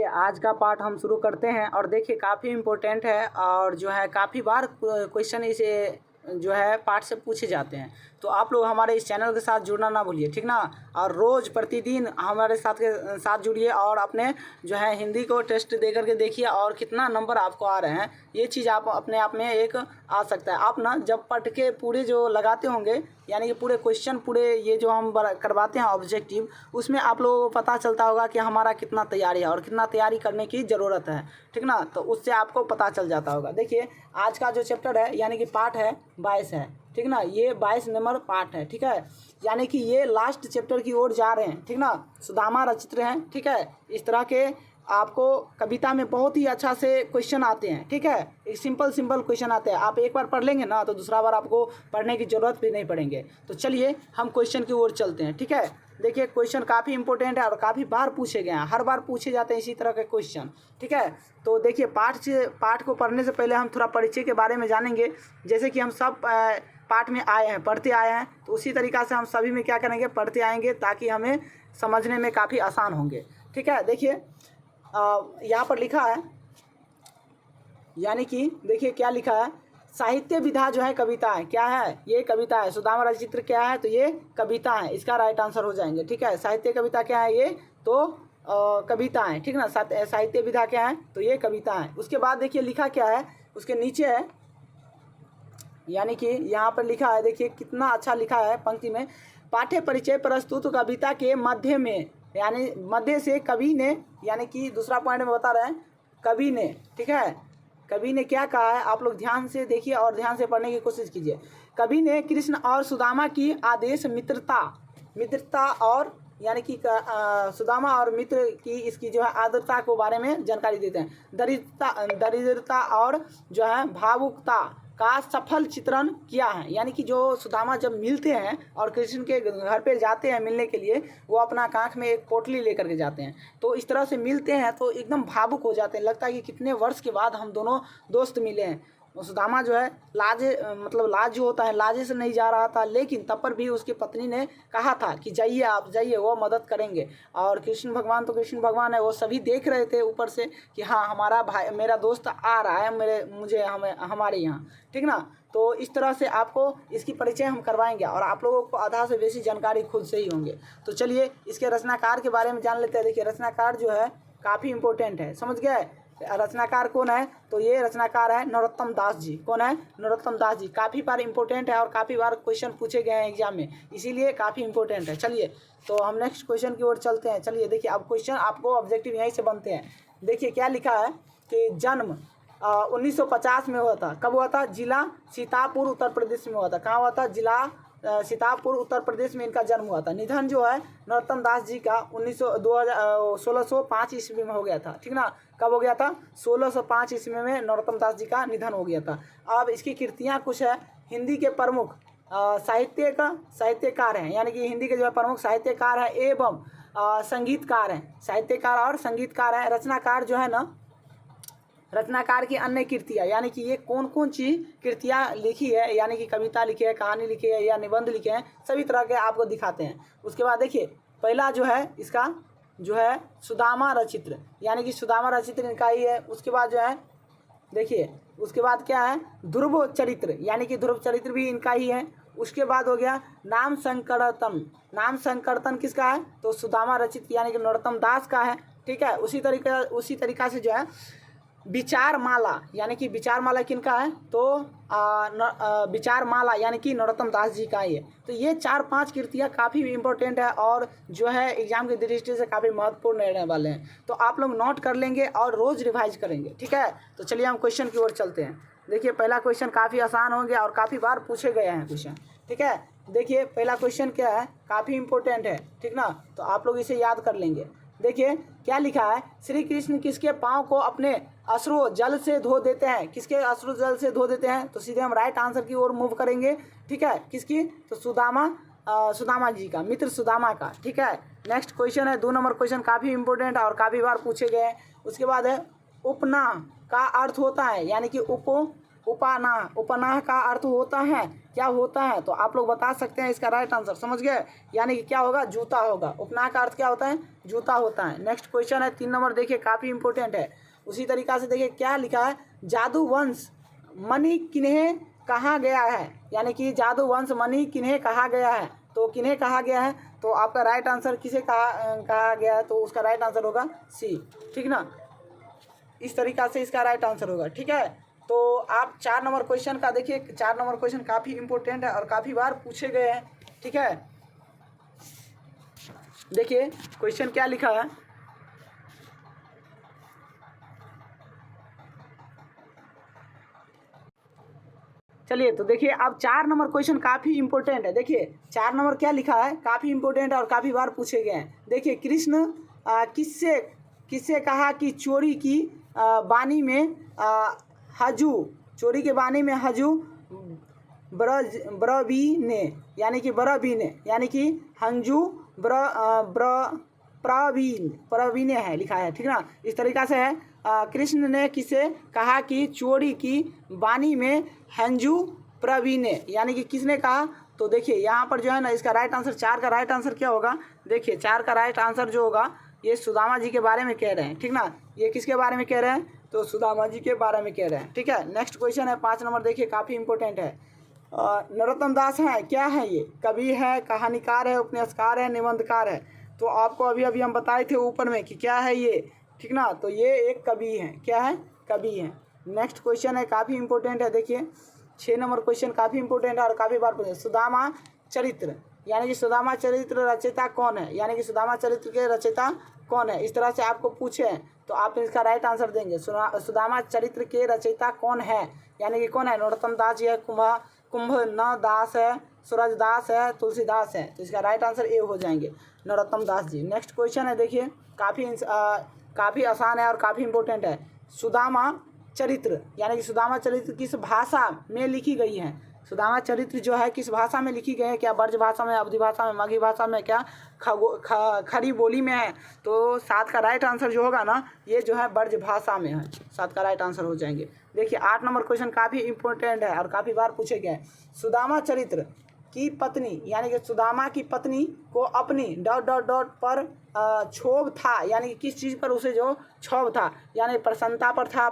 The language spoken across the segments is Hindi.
आज का पार्ट हम शुरू करते हैं और देखिए काफ़ी इम्पोर्टेंट है और जो है काफ़ी बार क्वेश्चन इसे जो है पार्ट से पूछे जाते हैं। तो आप लोग हमारे इस चैनल के साथ जुड़ना ना भूलिए, ठीक ना। और रोज़ प्रतिदिन हमारे साथ जुड़िए और अपने जो है हिंदी को टेस्ट दे करके देखिए और कितना नंबर आपको आ रहे हैं, ये चीज़ आप अपने आप में एक आ सकता है। आप ना जब पढ़ के पूरे जो लगाते होंगे, यानी कि पूरे क्वेश्चन पूरे ये जो हम करवाते हैं ऑब्जेक्टिव, उसमें आप लोगों को पता चलता होगा कि हमारा कितना तैयारी है और कितना तैयारी करने की ज़रूरत है, ठीक ना। तो उससे आपको पता चल जाता होगा। देखिए आज का जो चैप्टर है यानी कि पार्ट है 22 है, ठीक ना। ये 22 नंबर पार्ट है, ठीक है। यानी कि ये लास्ट चैप्टर की ओर जा रहे हैं, ठीक ना। सुदामा रचित्र हैं, ठीक है। इस तरह के आपको कविता में बहुत ही अच्छा से क्वेश्चन आते हैं, ठीक है। एक सिंपल क्वेश्चन आते हैं। आप एक बार पढ़ लेंगे ना तो दूसरा बार आपको पढ़ने की ज़रूरत भी नहीं पड़ेंगे। तो चलिए हम क्वेश्चन की ओर चलते हैं, ठीक है। देखिए क्वेश्चन काफ़ी इंपॉर्टेंट है और काफ़ी बार पूछे गए हैं, हर बार पूछे जाते हैं इसी तरह के क्वेश्चन, ठीक है। तो देखिए पाठ को पढ़ने से पहले हम थोड़ा परिचय के बारे में जानेंगे। जैसे कि हम सब पाठ में आए हैं, पढ़ते आए हैं, तो उसी तरीक़ा से हम सभी में क्या करेंगे, पढ़ते आएंगे ताकि हमें समझने में काफ़ी आसान होंगे, ठीक है। देखिए यहाँ पर लिखा है, यानी कि देखिए क्या लिखा है, साहित्य विधा जो है कविता है, क्या है ये कविता है। सुदामा रचित्र क्या है, तो ये कविता है, इसका राइट आंसर हो जाएंगे, ठीक है। साहित्य कविता क्या है, ये तो कविता है, ठीक ना। साहित्य विधा क्या है, तो ये कविता है। उसके बाद देखिए लिखा क्या है, उसके नीचे है, यानी कि यहाँ पर लिखा है, देखिए कितना अच्छा लिखा है पंक्ति में, पाठ्य परिचय प्रस्तुत कविता के मध्य में, यानी मध्य से कवि ने, यानी कि दूसरा पॉइंट में बता रहे हैं कवि ने, ठीक है। कवि ने क्या कहा है, आप लोग ध्यान से देखिए और ध्यान से पढ़ने की कोशिश कीजिए। कवि ने कृष्ण और सुदामा की आदेश मित्रता और यानी कि सुदामा और मित्र की इसकी जो है आदरता को बारे में जानकारी देते हैं। दरिद्रता और जो है भावुकता का सफल चित्रण किया है। यानी कि जो सुदामा जब मिलते हैं और कृष्ण के घर पे जाते हैं मिलने के लिए, वो अपना कांख में एक पोटली लेकर के जाते हैं, तो इस तरह से मिलते हैं तो एकदम भावुक हो जाते हैं, लगता है कि कितने वर्ष के बाद हम दोनों दोस्त मिले हैं। सुदामा जो है लाज जो होता है, लाजे से नहीं जा रहा था, लेकिन तब पर भी उसकी पत्नी ने कहा था कि जाइए आप जाइए, वो मदद करेंगे। और कृष्ण भगवान है, वो सभी देख रहे थे ऊपर से कि हाँ हमारा भाई, मेरा दोस्त आ रहा है हमारे यहाँ, ठीक ना। तो इस तरह से आपको इसकी परिचय हम करवाएंगे और आप लोगों को आधा से बेसी जानकारी खुद से ही होंगे। तो चलिए इसके रचनाकार के बारे में जान लेते हैं। देखिए रचनाकार जो है काफ़ी इंपॉर्टेंट है, समझ गए। रचनाकार कौन है, तो ये रचनाकार है नरोत्तम दास जी। कौन है, नरोत्तम दास जी। काफ़ी बार इंपॉर्टेंट है और काफ़ी बार क्वेश्चन पूछे गए हैं एग्जाम में, इसीलिए काफ़ी इंपॉर्टेंट है। चलिए तो हम नेक्स्ट क्वेश्चन की ओर चलते हैं। चलिए देखिए अब क्वेश्चन आपको ऑब्जेक्टिव यहीं से बनते हैं। देखिए क्या लिखा है कि जन्म 1950 में हुआ था। कब हुआ था, जिला सीतापुर उत्तर प्रदेश में हुआ था। कहाँ हुआ था, जिला सीतापुर उत्तर प्रदेश में इनका जन्म हुआ था। निधन जो है नरोत्तम दास जी का 1605 ईस्वी में हो गया था, ठीक ना। कब हो गया था, 1605 ईस्वी में नरोत्तम दास जी का निधन हो गया था। अब इसकी कृतियाँ कुछ है। हिंदी के प्रमुख साहित्यकार हैं, यानी कि हिंदी के जो है प्रमुख साहित्यकार हैं एवं संगीतकार हैं। साहित्यकार और संगीतकार हैं। रचनाकार जो है ना, रचनाकार की अन्य कृतियाँ, यानी कि ये कौन कौन सी कृतियाँ लिखी है, यानी कि कविता लिखी है, कहानी लिखी है या निबंध लिखे हैं, सभी तरह के आपको दिखाते हैं। उसके बाद देखिए पहला जो है इसका जो है सुदामा रचित्र, यानी कि सुदामा रचित्र इनका ही है। उसके बाद जो है देखिए उसके बाद क्या है, ध्रुव चरित्र, यानी कि ध्रुव चरित्र भी इनका ही है। उसके बाद हो गया नाम संकीर्तन किसका है, तो सुदामा रचित्र यानी कि नरोत्तम दास का है, ठीक है। उसी तरीका से जो है विचार माला, यानी कि विचार माला किनका है, तो विचार माला यानी कि नरोत्तम दास जी का ही है। तो ये 4-5 कृतियाँ काफ़ी इंपॉर्टेंट है और जो है एग्जाम की दृष्टि से काफ़ी महत्वपूर्ण रहने वाले हैं। तो आप लोग नोट कर लेंगे और रोज़ रिवाइज करेंगे, ठीक है। तो चलिए हम क्वेश्चन की ओर चलते हैं। देखिए पहला क्वेश्चन काफ़ी आसान हो गया और काफ़ी बार पूछे गए हैं क्वेश्चन, ठीक है। देखिए पहला क्वेश्चन क्या है, काफ़ी इंपॉर्टेंट है, ठीक ना। तो आप लोग इसे याद कर लेंगे। देखिए क्या लिखा है, श्री कृष्ण किसके पाँव को अपने अश्रु जल से धो देते हैं। किसके अश्रु जल से धो देते हैं, तो सीधे हम राइट आंसर की ओर मूव करेंगे, ठीक है। किसकी, तो सुदामा जी का, मित्र सुदामा का, ठीक है। नेक्स्ट क्वेश्चन है 2 नंबर क्वेश्चन, काफ़ी इंपॉर्टेंट और काफ़ी बार पूछे गए हैं। उसके बाद है उपना का अर्थ होता है, यानी कि उपनाह, उपनाह का अर्थ होता है, क्या होता है? तो आप लोग बता सकते हैं इसका राइट आंसर, समझ गए? यानी कि क्या होगा? जूता होगा। उपनाह का अर्थ क्या होता है? जूता होता है। नेक्स्ट क्वेश्चन है 3 नंबर, देखिए काफ़ी इंपॉर्टेंट है। उसी तरीक़ा से देखिए क्या लिखा है, जादू वंश मणि किन्हें कहा गया है? यानी कि जादू वंश मणि किन्हें कहा गया है? तो किन्हें कहा गया है? तो आपका राइट आंसर किसे कहा गया है? तो उसका राइट आंसर होगा सी, ठीक ना? इस तरीक़ा से इसका राइट आंसर होगा, ठीक है? तो आप 4 नंबर क्वेश्चन का देखिए, 4 नंबर क्वेश्चन काफ़ी इंपॉर्टेंट है और काफ़ी बार पूछे गए हैं, ठीक है? देखिए क्वेश्चन क्या लिखा है, चलिए तो देखिए अब 4 नंबर क्वेश्चन काफ़ी इंपॉर्टेंट है। देखिए 4 नंबर क्या लिखा है, काफ़ी इंपॉर्टेंट है और काफ़ी बार पूछे गए हैं। देखिए कृष्ण किससे किससे कहा कि चोरी की बानी में हजू, चोरी के बानी में हजू ब्रवीने, यानी कि ब्रवीने, यानी कि हंजू प्रवीण है लिखा है, ठीक ना? इस तरीक़ा से है, कृष्ण ने किसे कहा कि चोरी की बानी में हंजू प्रवीणे, यानी कि किसने कहा? तो देखिए यहाँ पर जो है ना, इसका राइट आंसर 4 का राइट आंसर क्या होगा? देखिए 4 का राइट आंसर जो होगा, ये सुदामा जी के बारे में कह रहे हैं, ठीक ना? ये किसके बारे में कह रहे हैं? तो सुदामा जी के बारे में कह रहे हैं, ठीक है? नेक्स्ट क्वेश्चन है 5 नंबर, देखिए काफ़ी इंपॉर्टेंट है। नरोत्तम दास है, क्या है ये? कवि है, कहानीकार है, उपन्यासकार है, निबंधकार है? तो आपको अभी हम बताए थे ऊपर में कि क्या है ये, ठीक ना? तो ये एक कवि है, क्या है? कवि है। नेक्स्ट क्वेश्चन है काफ़ी इंपॉर्टेंट है, देखिए 6 नंबर क्वेश्चन काफ़ी इंपॉर्टेंट है और काफ़ी बार पूछे। सुदामा चरित्र, यानी कि सुदामा चरित्र रचयिता कौन है? यानी कि सुदामा चरित्र के रचयिता कौन है? इस तरह से आपको पूछे हैं तो आप इसका राइट आंसर देंगे। सुदामा चरित्र के रचयिता कौन है? यानी कि कौन है? नरोत्तम दास जी है, कुंभन दास है, सूरज दास है, तुलसीदास है। तो इसका राइट आंसर ए हो जाएंगे, नरोत्तम दास जी। नेक्स्ट क्वेश्चन है, देखिए काफ़ी आसान है और काफ़ी इंपॉर्टेंट है। सुदामा चरित्र, यानी कि सुदामा चरित्र किस भाषा में लिखी गई है? सुदामा चरित्र जो है किस भाषा में लिखी गई है? क्या ब्रज भाषा में, अवधी भाषा में, मगही भाषा में, क्या खड़ी बोली में है? तो 7 का राइट आंसर जो होगा ना, ये जो है ब्रज भाषा में है। 7 का राइट आंसर हो जाएंगे। देखिए 8 नंबर क्वेश्चन काफ़ी इंपॉर्टेंट है और काफ़ी बार पूछे गए हैं। सुदामा चरित्र की पत्नी, यानी कि सुदामा की पत्नी को अपनी ... पर क्षोभ था, यानी कि किस चीज़ पर उसे जो क्षोभ था? यानी प्रसन्नता पर था,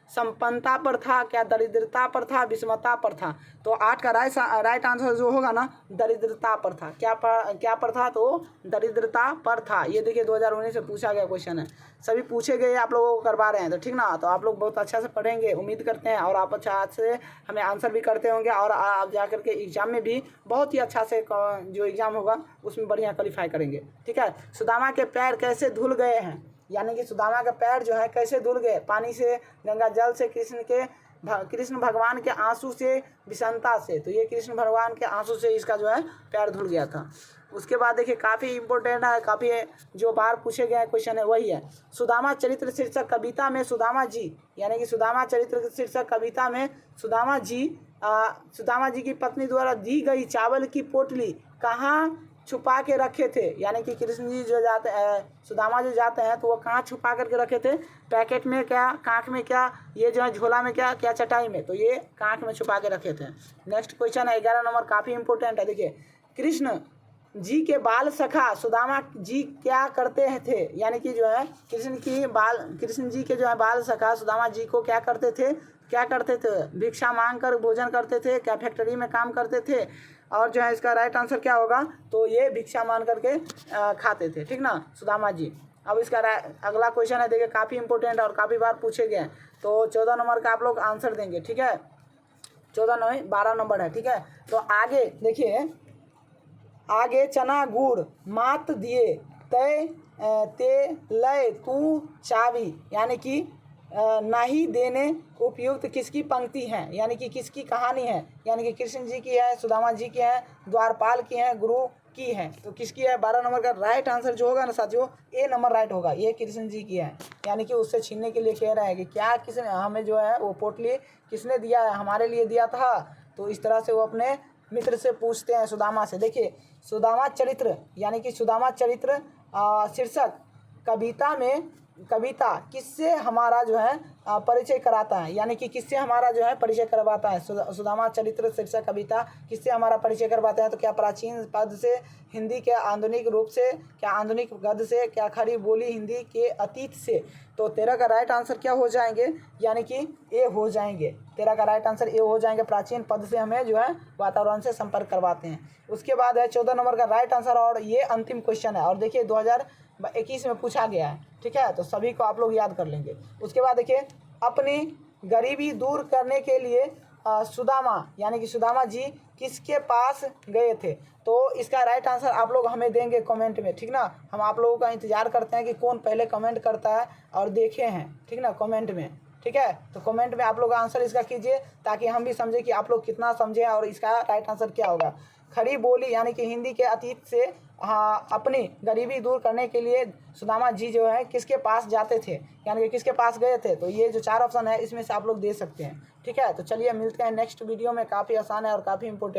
संपन्नता पर था, क्या दरिद्रता पर था, विषमता पर था? तो 8 का राइट आंसर जो होगा ना, दरिद्रता पर था। क्या पर था? तो दरिद्रता पर था। ये देखिए 2019 से पूछा गया क्वेश्चन है, सभी पूछे गए, आप लोगों को करवा रहे हैं, तो ठीक ना? तो आप लोग बहुत अच्छा से पढ़ेंगे उम्मीद करते हैं और आप अच्छा से हमें आंसर भी करते होंगे और आप जा करके एग्ज़ाम में भी बहुत ही अच्छा से जो एग्ज़ाम होगा उसमें बढ़िया क्वालिफाई करेंगे, ठीक है? सुदामा के पैर कैसे धुल गए हैं? यानी कि सुदामा के पैर जो है कैसे धुल गए? पानी से, गंगा जल से, कृष्ण भगवान के आंसू से, विषमता से। तो ये कृष्ण भगवान के आंसू से इसका जो है पैर धुल गया था। उसके बाद देखिए काफ़ी इंपॉर्टेंट है, काफ़ी जो बार पूछे गए क्वेश्चन है वही है। सुदामा चरित्र शीर्षक कविता में सुदामा जी, यानी कि सुदामा चरित्र शीर्षक कविता में सुदामा जी की पत्नी द्वारा दी गई चावल की पोटली कहाँ छुपा के रखे थे? यानी कि कृष्ण जी जो जाते हैं, सुदामा जो जाते हैं, तो वो कहाँ छुपा करके रखे थे? पैकेट में क्या, कांख में क्या, ये जो है झोला में क्या, क्या चटाई में? तो ये कांख में छुपा के रखे थे। नेक्स्ट क्वेश्चन है 11 नंबर, काफ़ी इंपॉर्टेंट है। देखिए कृष्ण जी के बाल सखा सुदामा जी क्या करते थे? यानी कि जो है कृष्ण जी के जो है बाल सखा सुदामा जी को क्या करते थे? भिक्षा मांग कर भोजन करते थे, क्या फैक्ट्री में काम करते थे? और जो है इसका राइट आंसर क्या होगा? तो ये भिक्षा मान करके खाते थे, ठीक ना, सुदामा जी। अब इसका अगला क्वेश्चन है, देखिए काफ़ी इंपॉर्टेंट और काफ़ी बार पूछे गए हैं। तो 14 नंबर का आप लोग आंसर देंगे, ठीक है? 14 नहीं 12 नंबर है, ठीक है? तो आगे देखिए, आगे चना गुड़ मात दिए ते लय तू चाबी, यानी कि नहीं देने उपयुक्त किसकी पंक्ति है? यानी कि किसकी कहानी है? यानी कि कृष्ण जी की है, सुदामा जी की है, द्वारपाल की है, गुरु की है? तो किसकी है? 12 नंबर का राइट आंसर जो होगा ना साथियों, ए नंबर राइट होगा। ये कृष्ण जी की है, यानी कि उससे छीनने के लिए कह रहा है कि क्या किसने हमें जो है वो पोटली किसने दिया है? हमारे लिए दिया था। तो इस तरह से वो अपने मित्र से पूछते हैं सुदामा से। देखिए सुदामा चरित्र, यानी कि सुदामा चरित्र शीर्षक कविता में कविता किससे हमारा जो है परिचय कराता है, यानी कि किससे हमारा जो है परिचय करवाता है। सुदामा चरित्र शीर्षक कविता किससे हमारा परिचय करवाता है? तो क्या प्राचीन पद से, हिंदी के आधुनिक रूप से, क्या आधुनिक गद्य से, क्या खड़ी बोली हिंदी के अतीत से? तो 13 का राइट आंसर क्या हो जाएंगे, यानी कि ए हो जाएंगे। 13 का राइट आंसर ए हो जाएंगे। प्राचीन पद से हमें जो है वातावरण से संपर्क करवाते हैं। उसके बाद है 14 नंबर का राइट आंसर, और ये अंतिम क्वेश्चन है, और देखिए 2021 में पूछा गया है, ठीक है, तो सभी को आप लोग याद कर लेंगे। उसके बाद देखिए, अपनी गरीबी दूर करने के लिए सुदामा यानी कि सुदामा जी किसके पास गए थे? तो इसका राइट आंसर आप लोग हमें देंगे कमेंट में, ठीक ना। हम आप लोगों का इंतजार करते हैं कि कौन पहले कमेंट करता है और देखे हैं, ठीक ना, कमेंट में, ठीक है। तो कमेंट में आप लोग आंसर इसका कीजिए, ताकि हम भी समझे कि आप लोग कितना समझे और इसका राइट आंसर क्या होगा। खड़ी बोली यानी कि हिंदी के अतीत से अपनी गरीबी दूर करने के लिए सुदामा जी जो है किसके पास जाते थे, यानी कि किसके पास गए थे? तो ये जो 4 ऑप्शन है इसमें से आप लोग दे सकते हैं, ठीक है। तो चलिए मिलते हैं नेक्स्ट वीडियो में। काफ़ी आसान है और काफ़ी इंपॉर्टेंट।